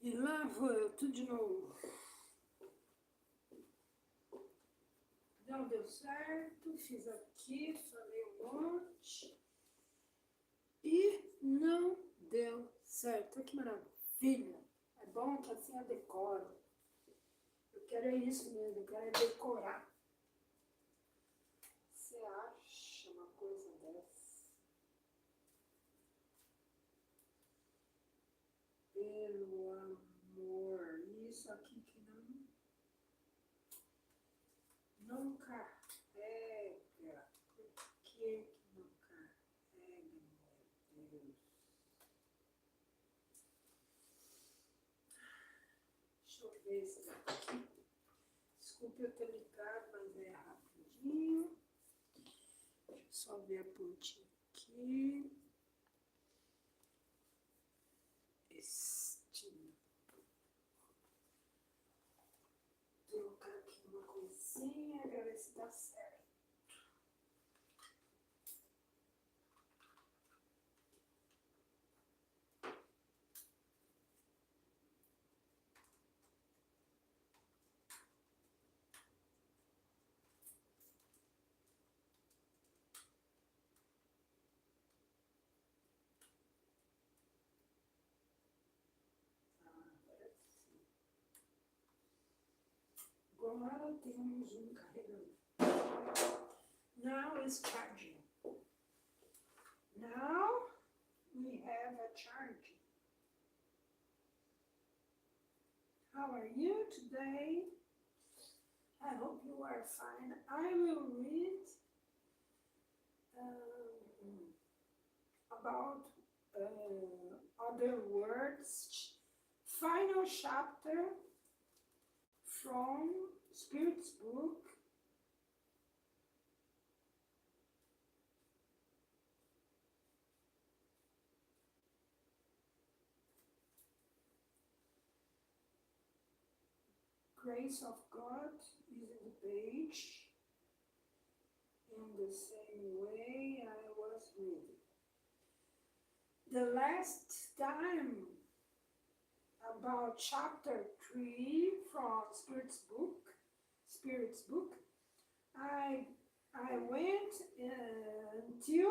E lá vou eu, tudo de novo. Não deu certo, fiz aqui, falei um monte. E não deu certo. Que maravilha. É bom que assim eu decoro. Eu quero é isso mesmo, eu quero é decorar. Você acha uma coisa dessa? Pelo amor, isso aqui que não carrega. Por que não carrega, meu Deus? Deixa eu ver esse daqui. Desculpe eu ter ligado, mas é rapidinho. Deixa eu só ver a pontinha aqui. Trocar aqui uma coisinha para ver se dá certo. Agora temos um carregador. Now it's charging. Now we have a charging. How are you today? I hope you are fine. I will read about other words. Final chapter from Spirit's book. Grace of God is in the page in the same way I was reading. The last time about chapter 3 from Spirit's book, I went until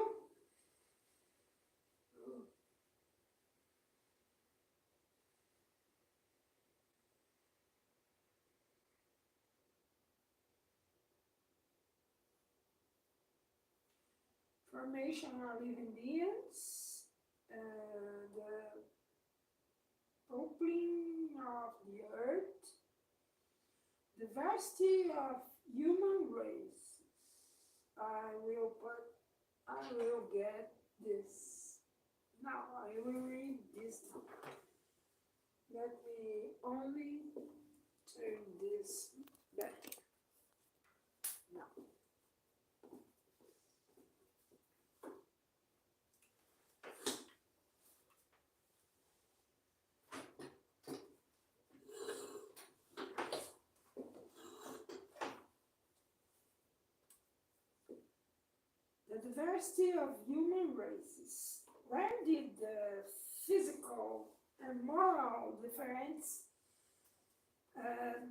formation of living beings, the opening of the earth, diversity of human races. I will get this. Now I will read this now. Let me only turn this back. Now. The diversity of human races. Where did the physical and moral difference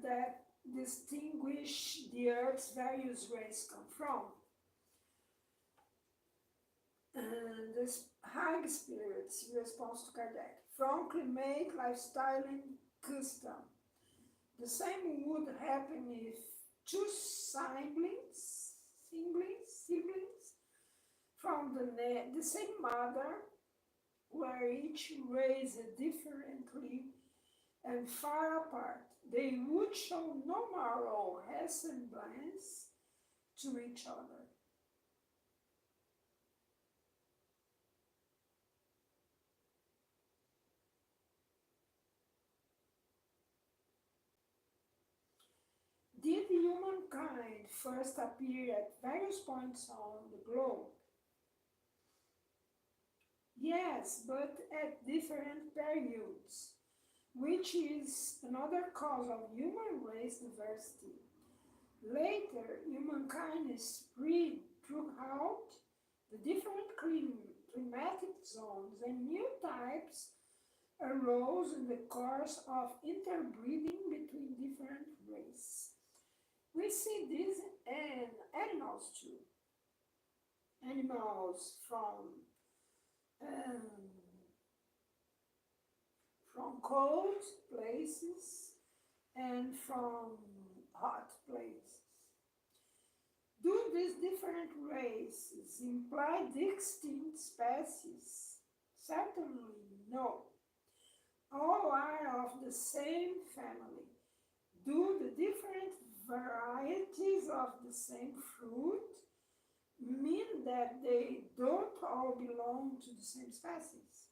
that distinguish the Earth's various races come from? And this high spirits, in response to Kardec, from climate, lifestyle, and custom. The same would happen if two siblings from the same mother were each raised differently and far apart. They would show no moral resemblance to each other. Did humankind first appear at various points on the globe? Yes, but at different periods, which is another cause of human race diversity. Later, humankind is spread throughout the different climatic zones, and new types arose in the course of interbreeding between different races. We see this in animals too. Animals um, from cold places and from hot places. Do these different races imply distinct species? Certainly no. All are of the same family. Do the different varieties of the same fruit mean that they don't all belong to the same species?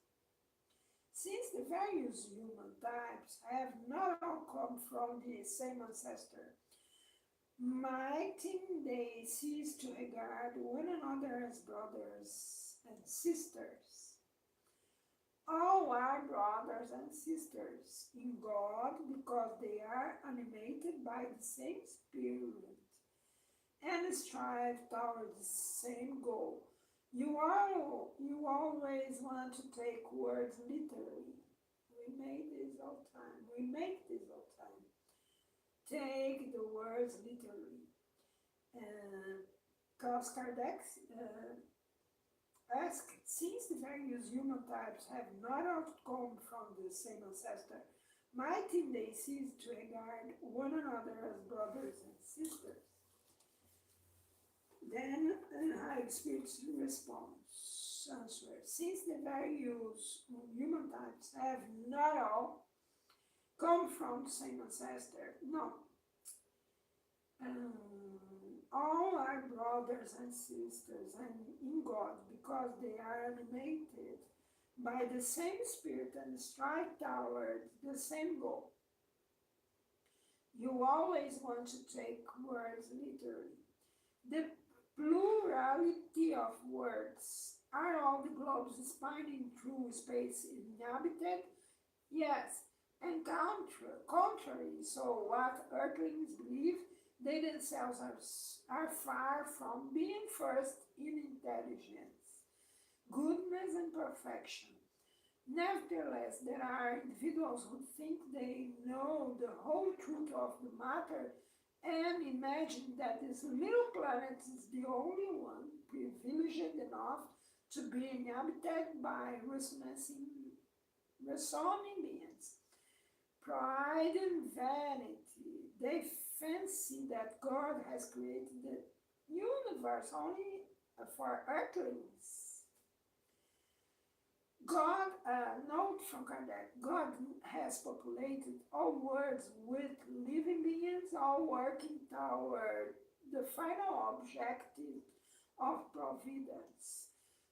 Since the various human types have not all come from the same ancestor, mightn't they cease to regard one another as brothers and sisters? All are brothers and sisters in God because they are animated by the same Spirit and strive toward the same goal. You always want to take words literally. We make this all the time. Take the words literally. Because Kardec asked, since the various human types have not all come from the same ancestor, mightn't they cease to regard one another as brothers and sisters? Then High Spirit's response answer, since the various human types have not all come from the same ancestor, no. All are brothers and sisters and in God because they are animated by the same Spirit and strive toward the same goal. You always want to take words literally. The plurality of words. Are all the globes spinning through space inhabited? Yes, and contrary, so what earthlings believe, they themselves are far from being first in intelligence, goodness, and perfection. Nevertheless, there are individuals who think they know the whole truth of the matter and imagine that this little planet is the only one privileged enough to be inhabited by reasoning beings. Pride and vanity. They fancy that God has created the universe only for earthlings. God, note from Kardec, God has populated all worlds with living beings, all working toward the final objective of providence.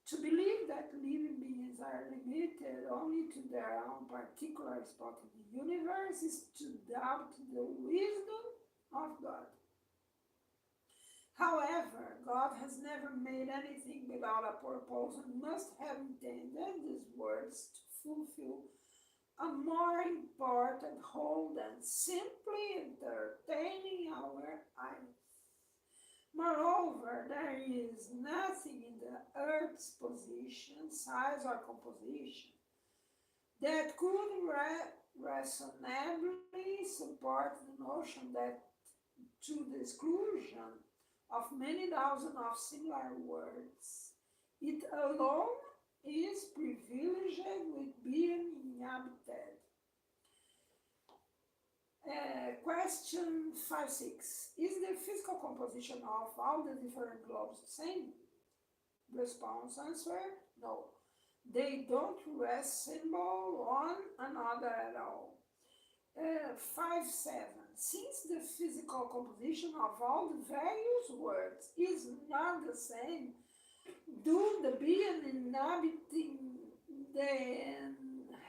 To believe that living beings are limited only to their own particular spot in the universe is to doubt the wisdom of God. However, God has never made anything without a purpose and must have intended these words to fulfill a more important whole than simply entertaining our eyes. Moreover, there is nothing in the Earth's position, size, or composition that could reasonably support the notion that, to the exclusion of many thousands of similar words, it alone is privileged with being inhabited. Question 5-6. Is the physical composition of all the different globes the same? Response answer, no. They don't resemble one another at all. 5-7. Since the physical composition of all the various words is not the same, do the being inhabiting them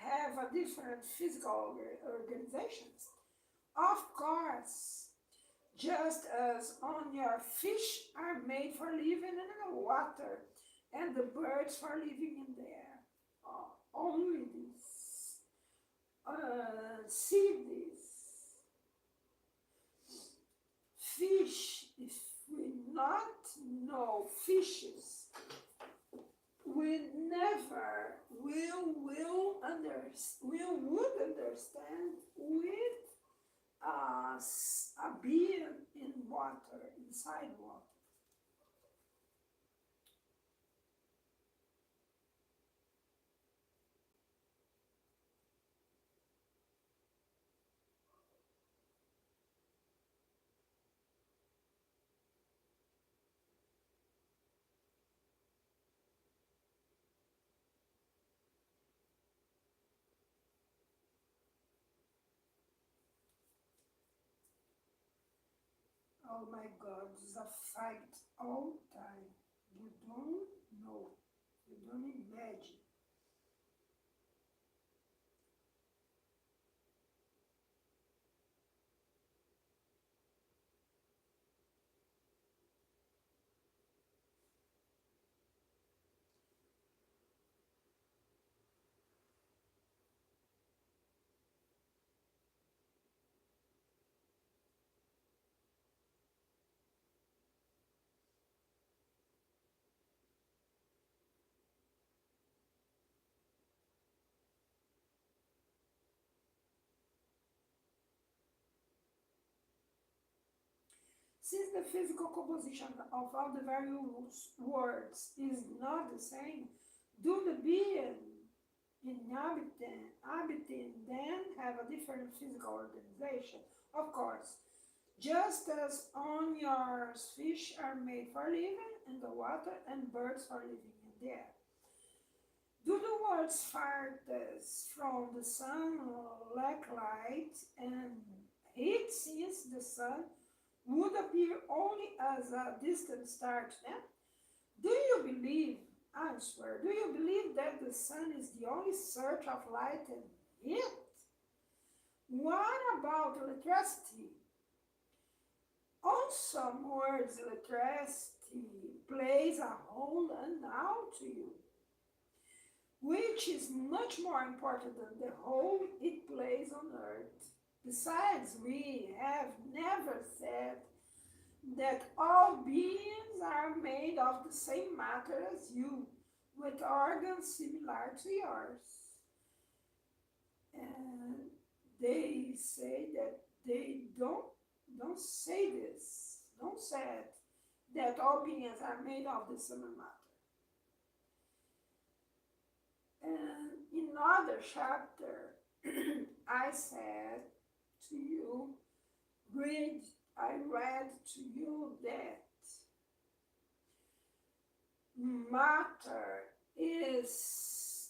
have a different physical organizations? Of course, just as on your fish are made for living in the water and the birds for living in the air. Only this. See this. Fish, if we not know fishes, we would understand with a being in water, inside water. Oh my God, it's a fight all time. You don't know. You don't imagine. Since the physical composition of all the various words is not the same, do the being inhabiting then have a different physical organization? Of course, just as on yours fish are made for living in the water and birds for living in the air. Do the words farthest from the sun lack light and heat since the sun would appear only as a distant star to them? Do you believe, I swear, do you believe that the sun is the only source of light and heat? What about electricity? On some words, electricity plays a role unknown to you, which is much more important than the role it plays on earth. Besides, we have never said that all beings are made of the same matter as you, with organs similar to yours. And they say that they don't say this, don't say it, that all beings are made of the same matter. And in another chapter, I said to you, I read to you that matter is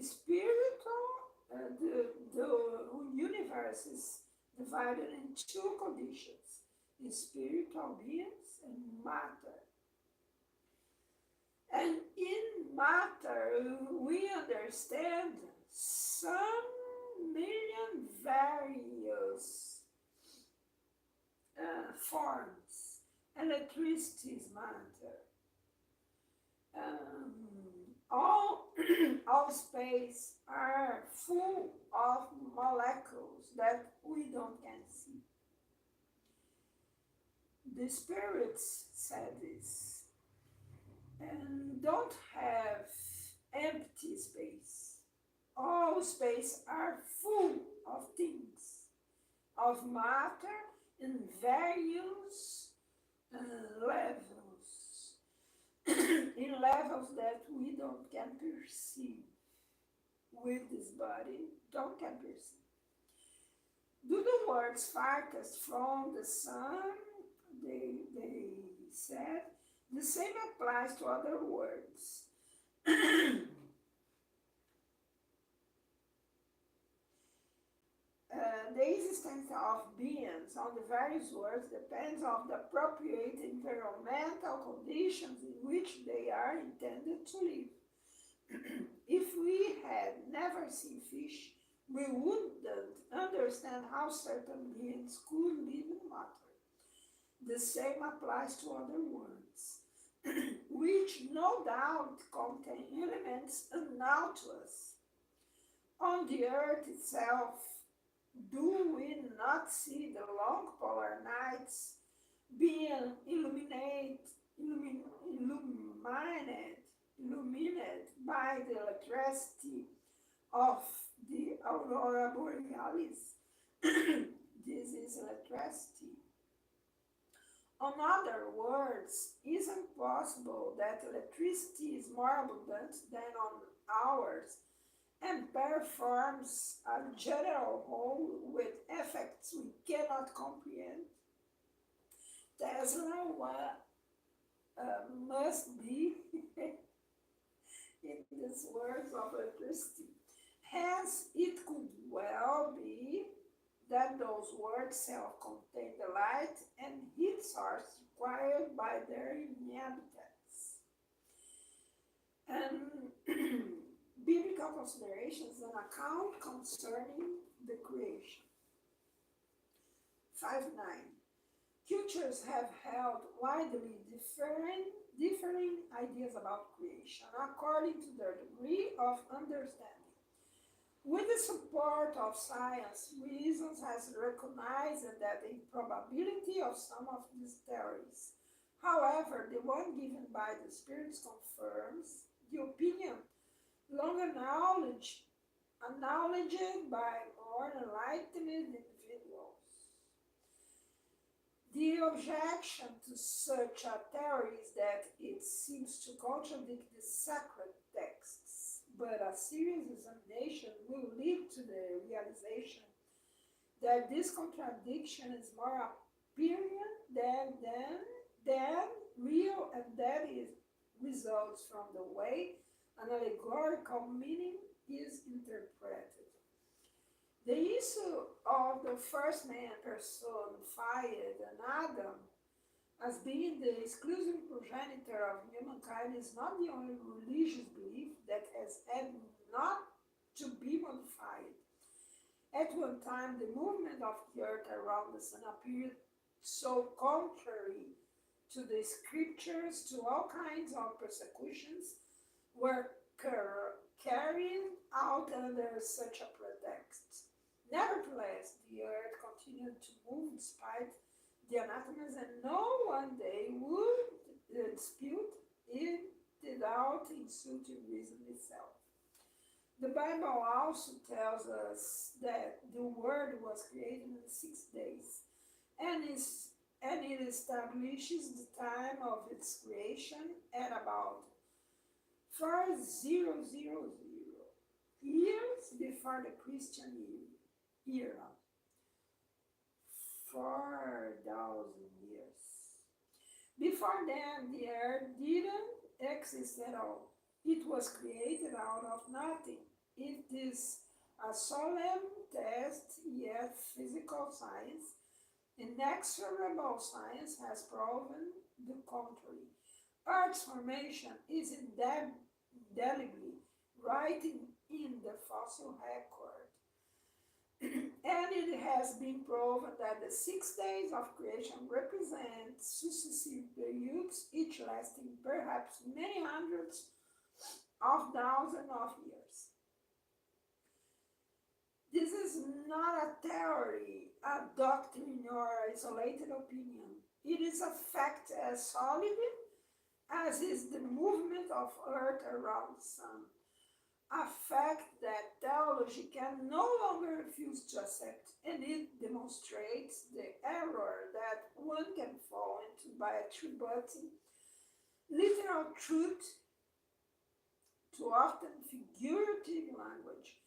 spiritual. The universe is divided in two conditions: spiritual beings and matter. And in matter, we understand some million various forms. Electricity is matter. All, all space are full of molecules that we don't can see. The spirits said this. And don't have empty space. All space are full of things, of matter in various levels, in levels that we don't can perceive with this body, don't can perceive. Do the words farthest from the sun, they said, the same applies to other words. The existence of beings on the various worlds depends on the appropriate environmental conditions in which they are intended to live. If we had never seen fish, we wouldn't understand how certain beings could live in water. The same applies to other worlds, which no doubt contain elements unknown to us. On the earth itself, do we not see the long polar nights being illuminated illuminated by the electricity of the aurora borealis. This is electricity. In other words, isn't possible that electricity is more abundant than on ours and performs a general whole with effects we cannot comprehend? Tesla must be in these words of electricity. Hence, it could well be that those words self-contain the light and heat source required by their inhabitants. And biblical considerations and account concerning the creation. 5.9. Cultures have held widely differing ideas about creation according to their degree of understanding. With the support of science, reason has recognized that the improbability of some of these theories. However, the one given by the spirits confirms the opinion long acknowledged by more enlightened individuals. The objection to such a theory is that it seems to contradict the sacred texts, but a serious examination will lead to the realization that this contradiction is more apparent than real, and that it results from the way an allegorical meaning is interpreted. The issue of the first man personified and Adam as being the exclusive progenitor of humankind is not the only religious belief that has had not to be modified. At one time, the movement of the earth around the sun appeared so contrary to the scriptures, to all kinds of persecutions were carried out under such a pretext. Nevertheless, the earth continued to move despite the anathemas, and no one day would dispute it without insulting reason itself. The Bible also tells us that the world was created in 6 days, and it establishes the time of its creation at about 4000 years before the Christian era. 4,000 years. Before then, the earth didn't exist at all. It was created out of nothing. It is a solemn test, yet physical science, inexorable science has proven the contrary. Earth's formation is indelibly writing in the fossil record. And it has been proven that the 6 days of creation represent successive periods, each lasting perhaps many hundreds of thousands of years. This is not a theory, a doctrine, or isolated opinion. It is a fact as solid as is the movement of Earth around the sun. A fact that theology can no longer refuse to accept, and it demonstrates the error that one can fall into by attributing literal truth to often figurative language.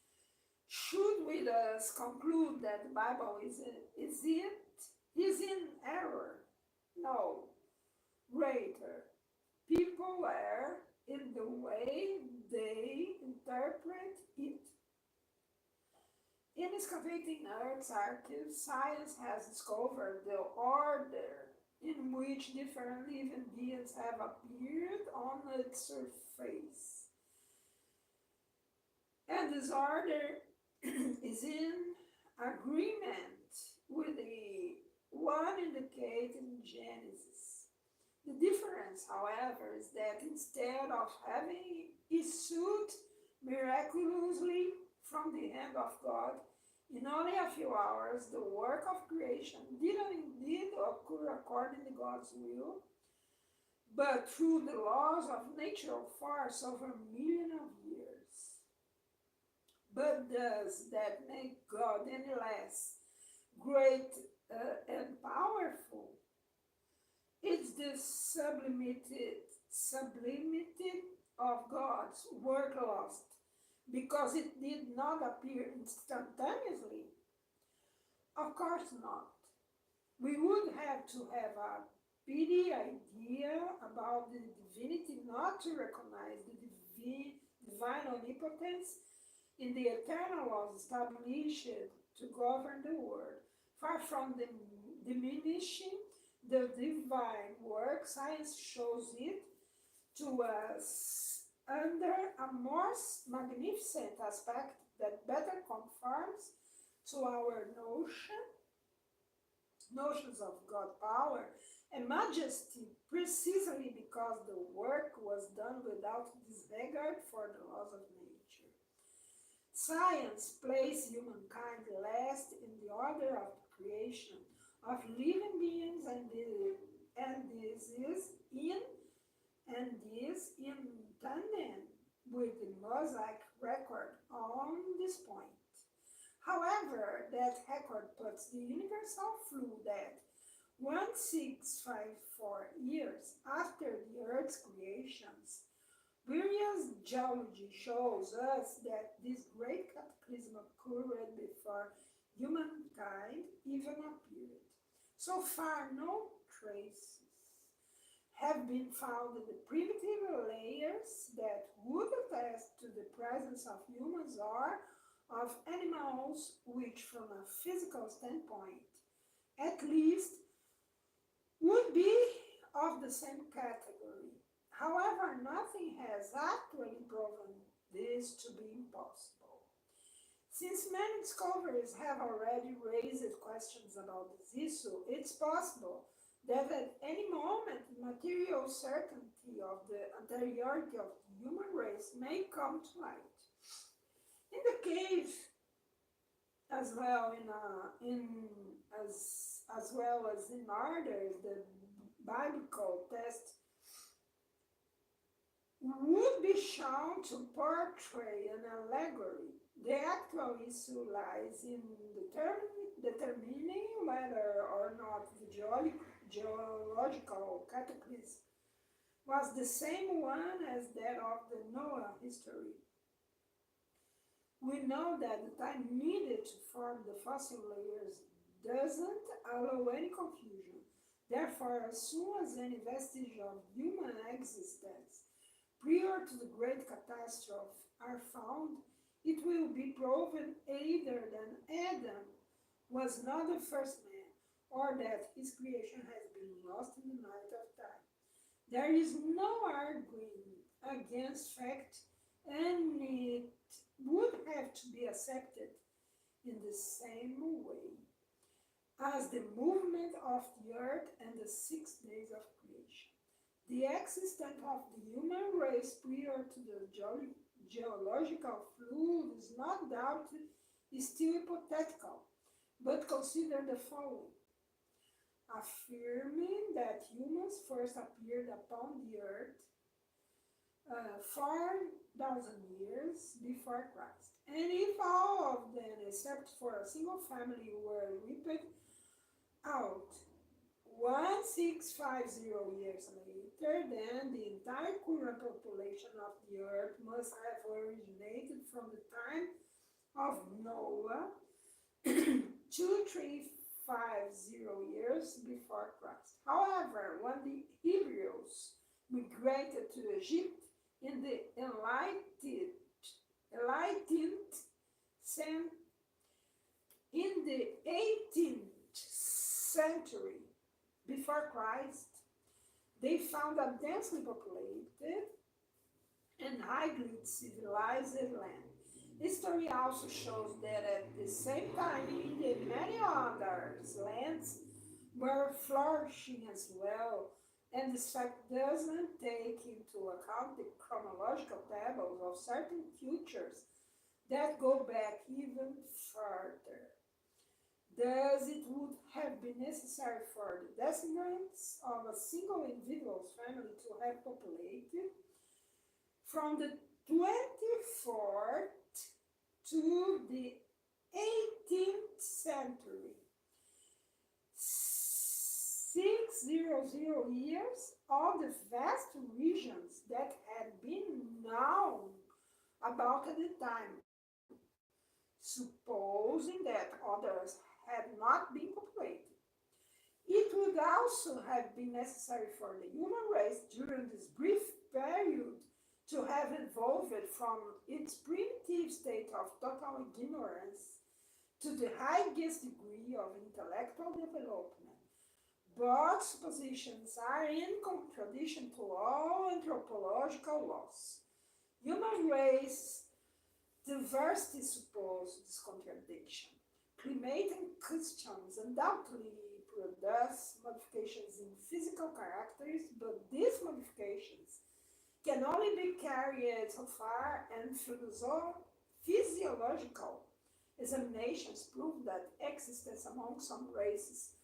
Should we thus conclude that the Bible is in error? No. Rather, people err in the way they interpret it. In excavating Earth's archives, science has discovered the order in which different living beings have appeared on its surface. And this order is in agreement with the one indicated in Genesis. The difference, however, is that instead of having issued miraculously from the hand of God, in only a few hours, the work of creation didn't indeed occur according to God's will. but through the laws of natural force over millions of years. But does that make God any less great and powerful? It's the sublimity of God's work lost because it did not appear instantaneously. Of course not. We would have to have a pity idea about the divinity not to recognize the divine omnipotence in the eternal laws established to govern the world. Far from diminishing the divine work, science shows it to us under a more magnificent aspect that better conforms to our notions of God power and majesty, precisely because the work was done without disregard for the laws of nature. Science placed humankind last in the order of creation of living beings, and this in tandem with the Mosaic record on this point. However, that record puts the universal flu that 1654 years after the Earth's creations, Burial's geology shows us that this great cataclysm occurred before humankind even appeared. So far, no traces have been found in the primitive layers that would attest to the presence of humans or of animals which, from a physical standpoint, at least, would be of the same category. However, nothing has actually proven this to be impossible. Since many discoveries have already raised questions about this issue, it's possible that at any moment the material certainty of the anteriority of the human race may come to light. In the case, as well as well as in others, the biblical test would be shown to portray an allegory. The actual issue lies in determining whether or not the geological cataclysm was the same one as that of the Noah history. We know that the time needed to form the fossil layers doesn't allow any confusion. Therefore, as soon as any vestige of human existence prior to the great catastrophe are found, it will be proven either that Adam was not the first man, or that his creation has been lost in the night of time. There is no arguing against fact, and it would have to be accepted in the same way as the movement of the earth and the 6 days of creation. The existence of the human race prior to the geological flood is not doubted, is still hypothetical, but consider the following. Affirming that humans first appeared upon the earth 4,000 years before Christ. And if all of them, except for a single family, were wiped out 1650 years later, then the entire current population of the earth must have originated from the time of Noah 2350 years before Christ. However, when the Hebrews migrated to Egypt in the enlightened in the 18th century before Christ, they found a densely populated and highly civilized land. History also shows that at the same time, many other lands were flourishing as well, and this fact doesn't take into account the chronological tables of certain futures that go back even further. Thus, it would have been necessary for the descendants of a single individual's family to have populated from the 24th to the 18th century, 600 years, all the vast regions that had been known about at the time, supposing that others had not been populated. It would also have been necessary for the human race during this brief period to have evolved from its primitive state of total ignorance to the highest degree of intellectual development. Both suppositions are in contradiction to all anthropological laws. Human race diversity suppose this contradiction. Climate and customs undoubtedly produce modifications in physical characters, but these modifications can only be carried so far, and physiological examinations prove that existence among some races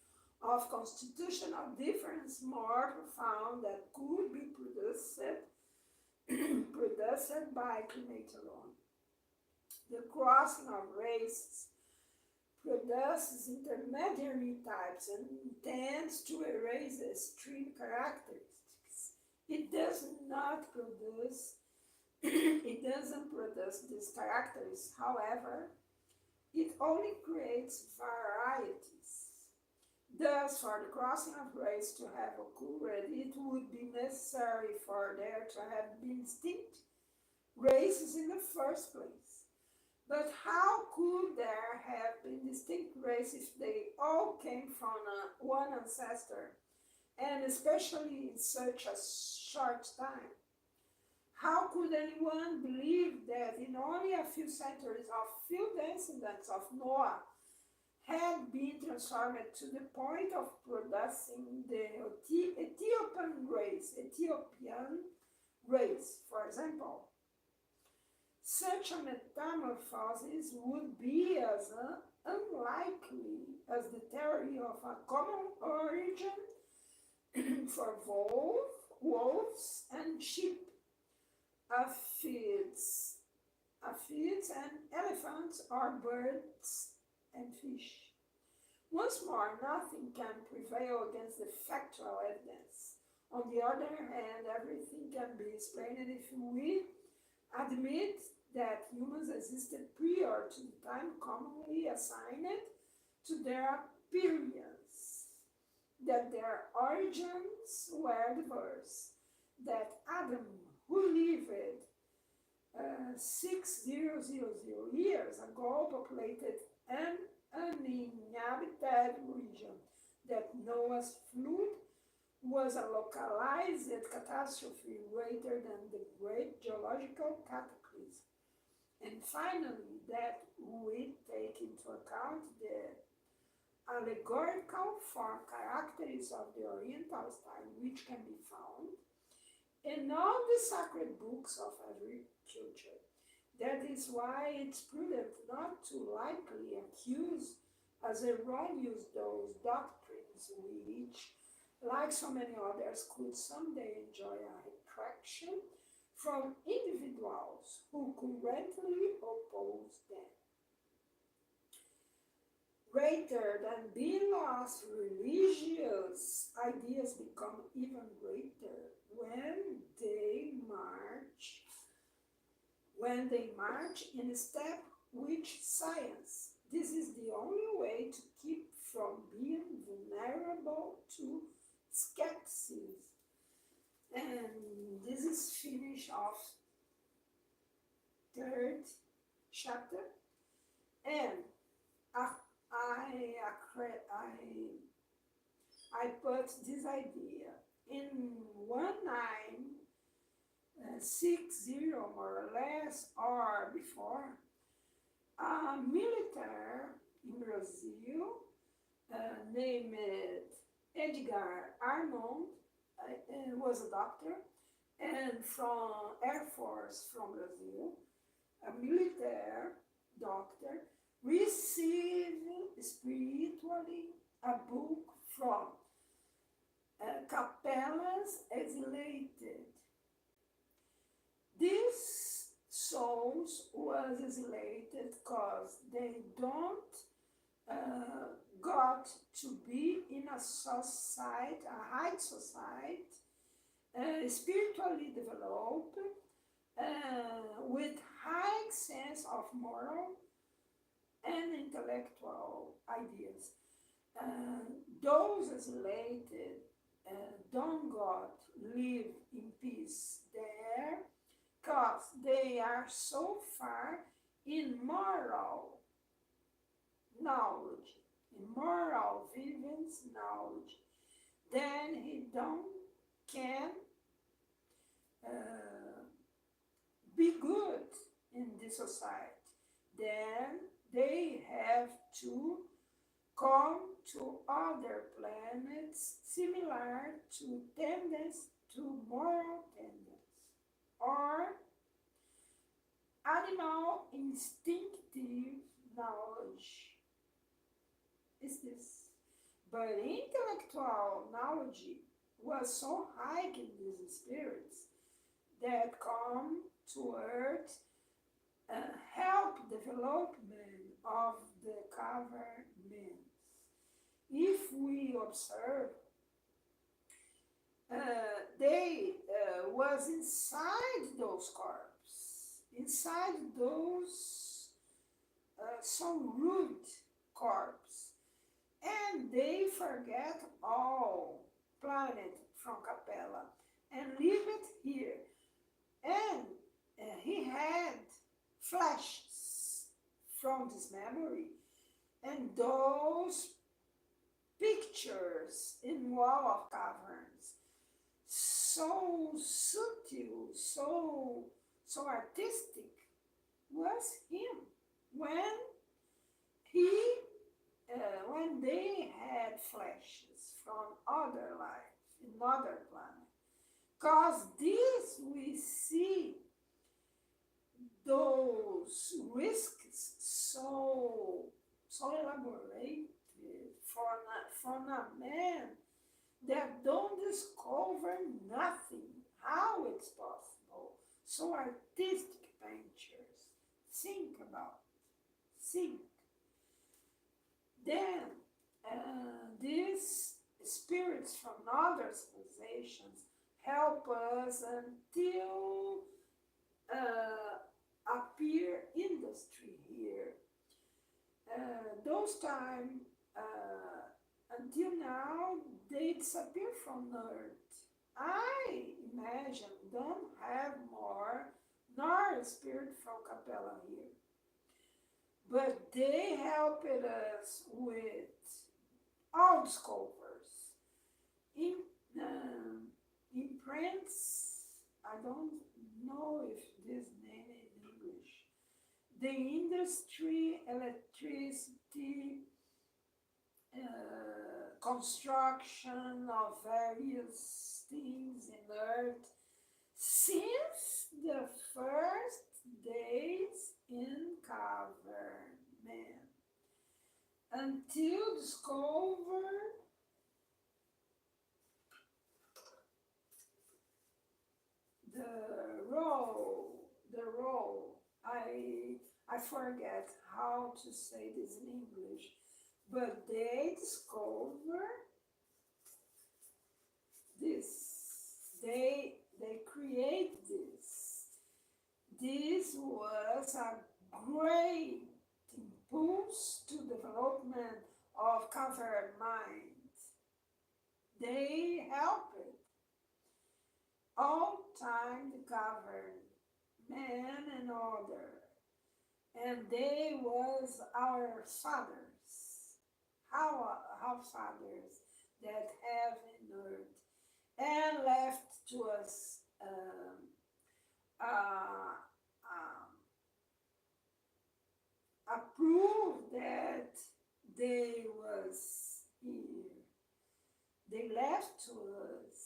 of constitutional difference more profound that could be produced by climate alone. The crossing of races produces intermediary types and tends to erase extreme characteristics. It does not produce it doesn't produce these characteristics, however, it only creates varieties. Thus, for the crossing of race to have occurred, it would be necessary for there to have been distinct races in the first place. But how could there have been distinct races if they all came from one ancestor, and especially in such a short time? How could anyone believe that in only a few centuries a few descendants of Noah had been transformed to the point of producing the Ethiopian race, for example? Such a metamorphosis would be as unlikely as the theory of a common origin for wolves and sheep, aphids and elephants, or birds and fish. Once more, nothing can prevail against the factual evidence. On the other hand, everything can be explained if we admit that humans existed prior to the time commonly assigned to their appearance, that their origins were diverse, that Adam, who lived 6,000 years ago, populated an uninhabited region, that Noah's flood was a localized catastrophe rather than the great geological cataclysm. And finally, that we take into account the allegorical form characteristics of the Oriental style, which can be found in all the sacred books of every culture. That is why it's prudent not to lightly accuse as erroneous those doctrines which, like so many others, could someday enjoy a retraction from individuals who currently oppose them. Rather than being lost, religious ideas become even greater when they march in step with science. This is the only way to keep from being vulnerable to skepticism. And this is finish of third chapter. And I put this idea in 1960 more or less, or before. A military in Brazil named Edgar Armond was a doctor, and from Air Force from Brazil, a military doctor, received spiritually a book from Capella's exiliated. These souls was exiliated because they don't got to be in a society, a high society, spiritually developed, with high sense of moral and intellectual ideas. Those isolated don't God live in peace there because they are so far in moral knowledge, in moral vivence knowledge, then he don't can be good in this society. Then they have to come to other planets similar to tendencies to moral tendencies or animal instinctive knowledge is this. But intellectual knowledge was so high in these spirits that come to earth help development of the governments. If we observe, they was inside those corpses, inside those so rude corpses, and they forget all planet from Capella and leave it here. And he had flashes from this memory, and those pictures in wall of caverns, so subtle, so artistic, was him when he when they had flashes from other life in other planet. Because this we see those risks so elaborated for a man that don't discover nothing. How it's possible? So artistic pictures. Think about it. Think. Then these spirits from other civilizations help us until appear industry here. Those time until now they disappear from Earth. I imagine don't have more nor spirit from Capella here, but they helped us with all discoveries in imprints. I don't know if this name in English. The industry, electricity, construction of various things in Earth since the first days in caveman until discovered the role. I forget how to say this in English, but they discover this. They create this. This was a great impulse to development of covered mind. They helped all time the govern man and order, and they was our fathers, our fathers that have in earth, and left to us a proof that they was here. They left to us.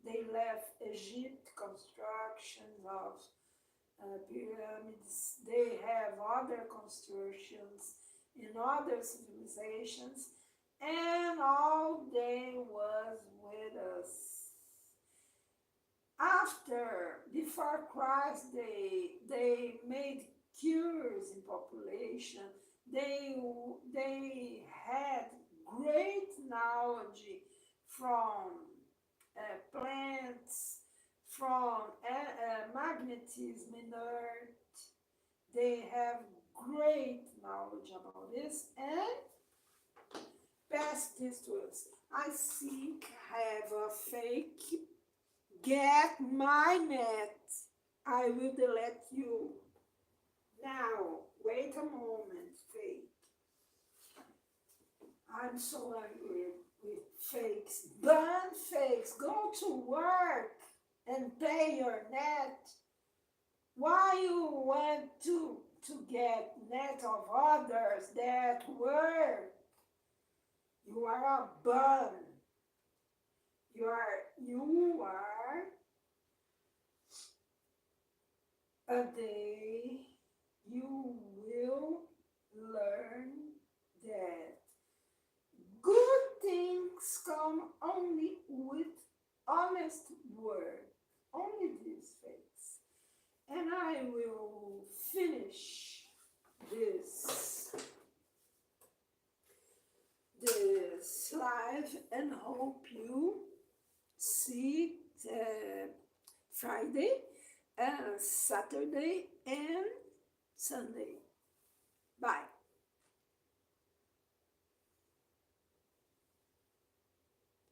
They left Egypt constructions of pyramids. They have other constructions in other civilizations, and all they was with us. Before Christ, they made cures in population. They had great knowledge from plants, from magnetism in earth. They have great knowledge about this and pass this to us. I think I have a fake. Get my net. I will delete you. Now, wait a moment, fake. I'm so angry with fakes. Burn fakes. Go to work and pay your net. Why you want to get net of others that work? You are a bum. You are a day you will learn that good things come only with honest work. Only these things. And I will finish this live and hope you see Friday, Saturday, and Sunday. Bye.